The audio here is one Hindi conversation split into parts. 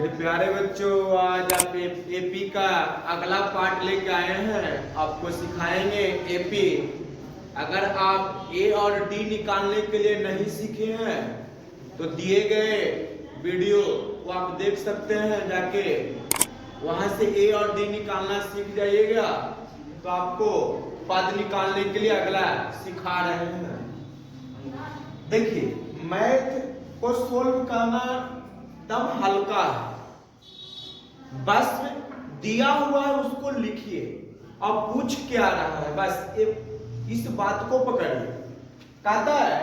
मेरे प्यारे बच्चों, आज आप एपी का अगला पार्ट लेके आए हैं। आपको सिखाएंगे एपी। अगर आप ए और डी निकालने के लिए नहीं सीखे हैं तो दिए गए वीडियो को आप देख सकते हैं, जाके वहां से ए और डी निकालना सीख जाइएगा। तो आपको पद निकालने के लिए अगला सिखा रहे हैं। देखिए, मैथ को सोल्व करना एकदम हल्का है, बस दिया हुआ है उसको लिखिए और पूछ क्या रहा है, बस इस बात को पकड़िए। कहता है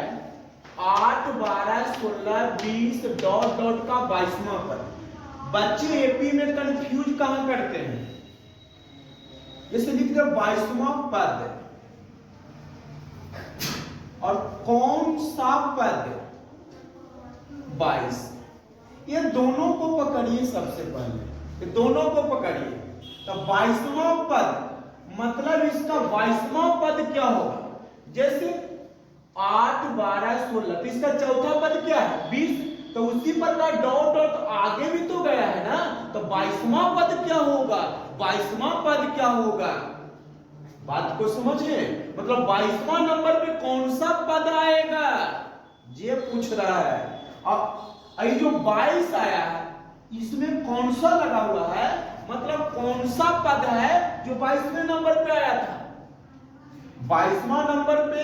8, 12, 16, 20 डॉट डॉट का 22वां पद। बच्चे एपी में कंफ्यूज कहां करते हैं? जैसे लिखते हैं 22वां पद, और कौन सा पद 22? ये दोनों को पकड़िए। सबसे पहले ये दोनों को पकड़िए। तो 22वां पद मतलब इसका 22वां पद क्या होगा? जैसे 8, 12, 16, तो इसका चौथा पद क्या है? 20। तो उसी प्रकार डॉट डॉट आगे भी तो गया है ना, तो 22वां पद क्या होगा? 22वां पद क्या होगा? बात को समझिए। मतलब 22वां नंबर पे कौन सा पद आएगा, ये पूछ रहा है। अब ये जो 22 आया है, इसमें कौन सा लगा हुआ है? मतलब कौन सा पद है जो 22वें नंबर पे आया था? 22वां नंबर पे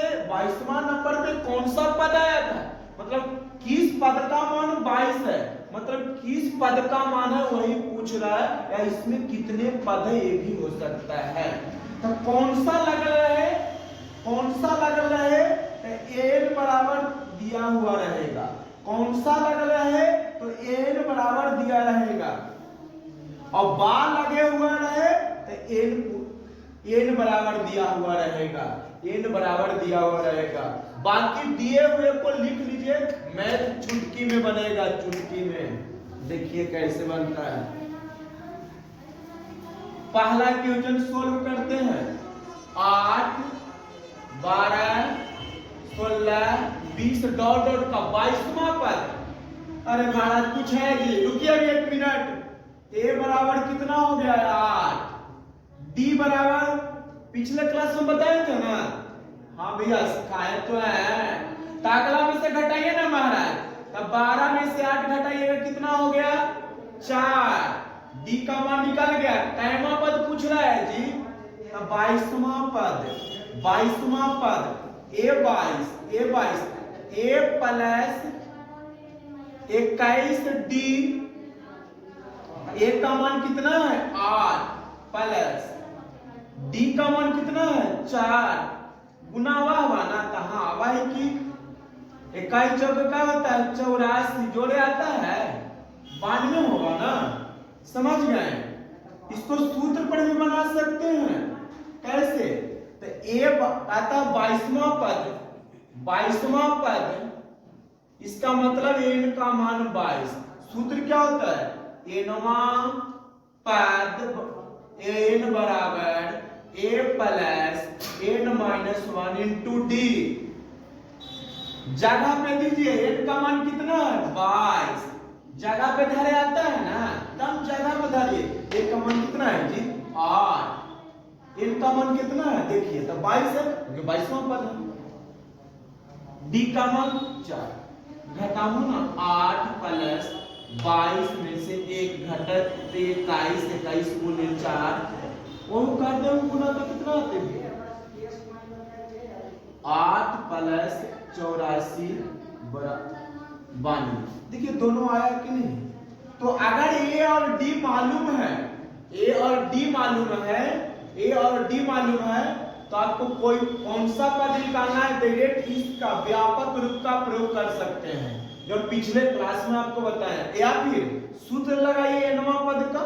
कौन सा पद आया था? मतलब किस पद का मान 22 है, मतलब किस पद का मान है, वही पूछ रहा है। या इसमें कितने पद है, ये भी हो सकता है। तो कौन सा लग रहा है? n बराबर दिया हुआ रहेगा। कौन सा लग रहा है? तो n बराबर दिया रहेगा। और बा लगे हुआ रहे तो n बराबर दिया हुआ रहेगा। n बराबर दिया हुआ रहेगा। बाकी दिए हुए को लिख लीजिए। मैथ चुटकी में बनेगा, चुटकी में। देखिए कैसे बनता है। पहला क्वेश्चन सोल्व करते हैं। 8, 12, 16, 20 डॉट डॉट का 22वां पद। अरे महाराज कुछ है जी, रुकिए अभी 1 मिनट। ए बराबर कितना हो गया? 8। डी बराबर पिछले क्लास में बताए थे ना? हाँ भैया सिखाए तो है। अगला में से घटाइए ना महाराज। तब 12 में से 8 घटाइएगा, कितना हो गया? 4। डी का मान निकल गया। कैमा पद पूछ रहा है जी? 22वां पद। 22वां पद ए 22 ए प्लस 21 डी। ए का मान कितना है? 8 प्लस डी का मान कितना है? 4। गुना हुआ ना, कहां आवा है कि 21 चौक का होता है 84, जोड़े आता है 92 होगा ना। समझ गए? इसको सूत्र पर भी बना सकते हैं। कैसे? तो ए आता 22वां पद, इसका मतलब n का मान 22। सूत्र क्या होता है? nवां पद n बराबर a plus n minus 1 into D. जगह पे दीजिए n का मान कितना है? 22। जगह पे धरे आता है ना, तब जगह पे धरिए। a का मान कितना है जी? 8। n का मान कितना है? देखिए तो 22 है, क्योंकि 22वां पद है। d का मान 4। घटाओ ना, 8 प्लस 22 में से 1 घटक 21 गुने 4, वो करते हैं गुना तो कितना आते हैं? 8 प्लस 84 92। देखिए दोनों आया कि नहीं? तो अगर ए और डी मालूम है, तो आपको कोई कौन सा पद निकालना है, डायरेक्ट इसका व्यापक रूप का प्रयोग कर सकते हैं, जो पिछले क्लास में आपको बताया। या फिर सूत्र लगाइए nवां पद का,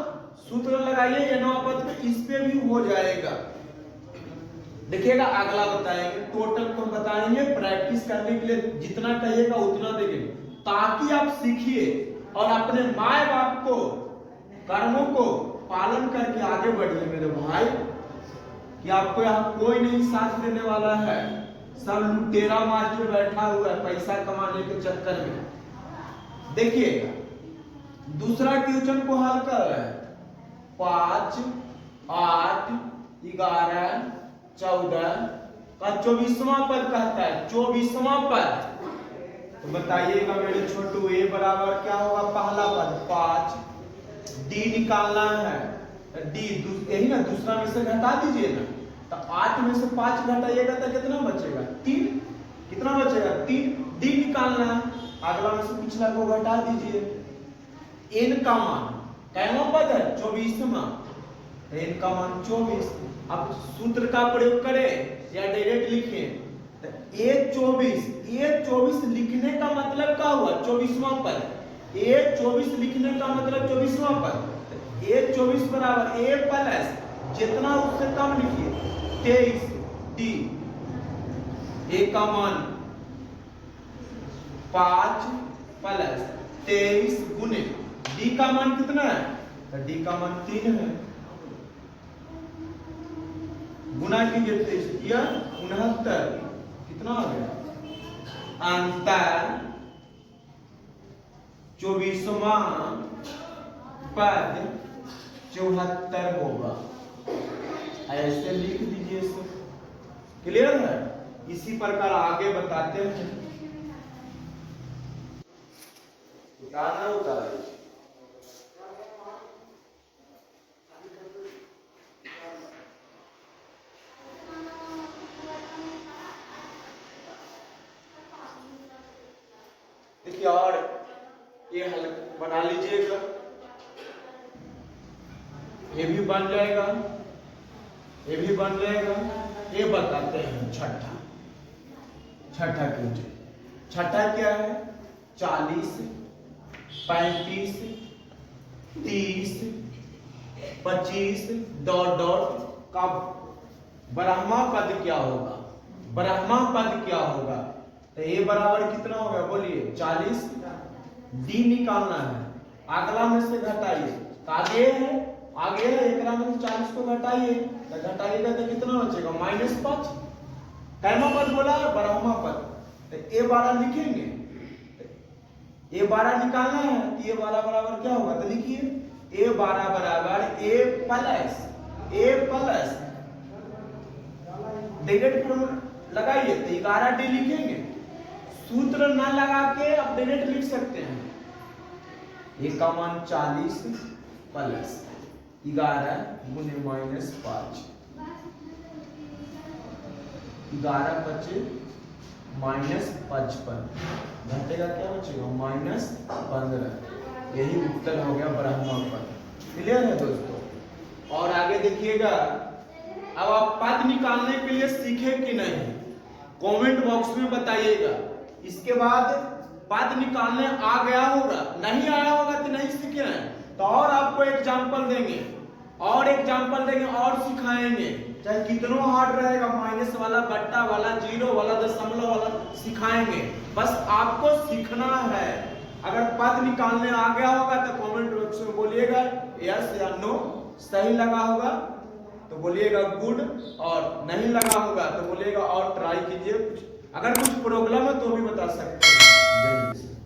इस पे भी हो जाएगा। देखिएगा अगला बताएंगे, टोटल को बताएंगे। प्रैक्टिस करने के लिए जितना कहिएगा उतना देंगे, ताकि आप सीखिए और अपने माँ बाप को कर्मों को पालन करके आगे बढ़िए मेरे भाई। कि आपको यहाँ कोई नहीं साथ देने वाला है, सब लुटेरा मास्टर बैठा हुआ है पैसा कमाने के चक्कर में। देखिएगा दूसरा क्वेश्चन को हल कर रहे हैं। 5, 8, 11, 14 का 24वां पद कहता है, 24वां पद। तो बताइएगा मेरे छोटू, ए बराबर क्या होगा? पहला पद 5, डी निकालना है, डी यही ना, दूसरा में से घटा दीजिए ना। तो 8 में से 5 घटाइएगा तो कितना बचेगा? 3। कितना बचेगा? 3। डी निकालना है, अगला में से पिछला को घटा दीजिए। एन का मान कैमा पद है? 24वां। एन का मान 24। अब सूत्र का प्रयोग करें या डायरेक्ट लिखें? तो A24 लिखने का मतलब क्या हुआ? 24वां पद। A24 लिखने का मतलब 24वां पद। A24 बराबर A प्लस जितना उससे कम लिखिए 23 डी। A का मान 5 प्लस 23 गुने डी का मान कितना है? तो डी का मान 3 है। गुना कीजिए 23 या 69, कितना आ गया? अंतर 24वां पद 74 होगा। ऐसे लिख दीजिए इसे। क्लियर है? इसी प्रकार आगे बताते हैं। उतारना उतार देखिए, और ये हल बना लीजिएगा, ये भी बन जाएगा, ये भी बन जाएगा। ये बताते हैं छठा क्वेश्चन। छठा क्या है? 40, 35, 30, 25 डॉट डॉट का ब्रह्मा पद क्या होगा? ब्रह्मा पद क्या होगा? तो ए बराबर कितना होगा? बोलिए 40। डी निकालना है, अगला में से घटाइए। आगे है, आगे है, एक में से 40 को घटाइए, तो घटाइएगा तो कितना बचेगा? -5। कैमा पद बोला है? ब्रह्मा पद। तो ए 12 लिखेंगे, ए 12 निकालना है। ए 12 बराबर क्या होगा? तो लिखिए ए 12 बराबर ए प्लस डायरेक्ट लगाइए तो 11 डी लिखेंगे। सूत्र ना लगा के आप डायरेक्ट लिख सकते हैं। ए का मान 40 प्लस 11 गुने -5, 11 बचे -55, घटेगा क्या बचेगा? -15। यही उत्तर हो गया ब्रह्मा पद। क्लियर है दोस्तों? और आगे देखिएगा, अब आप पद निकालने के लिए सीखे कि नहीं, कमेंट बॉक्स में बताइएगा। इसके बाद पद निकालने आ गया होगा, नहीं आया होगा तो नहीं सीखे हैं, तो और आपको एग्जाम्पल देंगे और सिखाएंगे। चाहे कितना हार्ड रहेगा, माइनस वाला, बट्टा वाला, जीरो वाला, दशमलव वाला सिखाएंगे। बस आपको सीखना है। अगर पद निकालने आ गया होगा तो कमेंट बॉक्स में बोलिएगा यस या नो। सही लगा होगा तो बोलिएगा गुड, और नहीं लगा होगा तो बोलिएगा और ट्राई कीजिए। अगर कुछ प्रॉब्लम है तो भी बता सकते हैं। जय हिंद।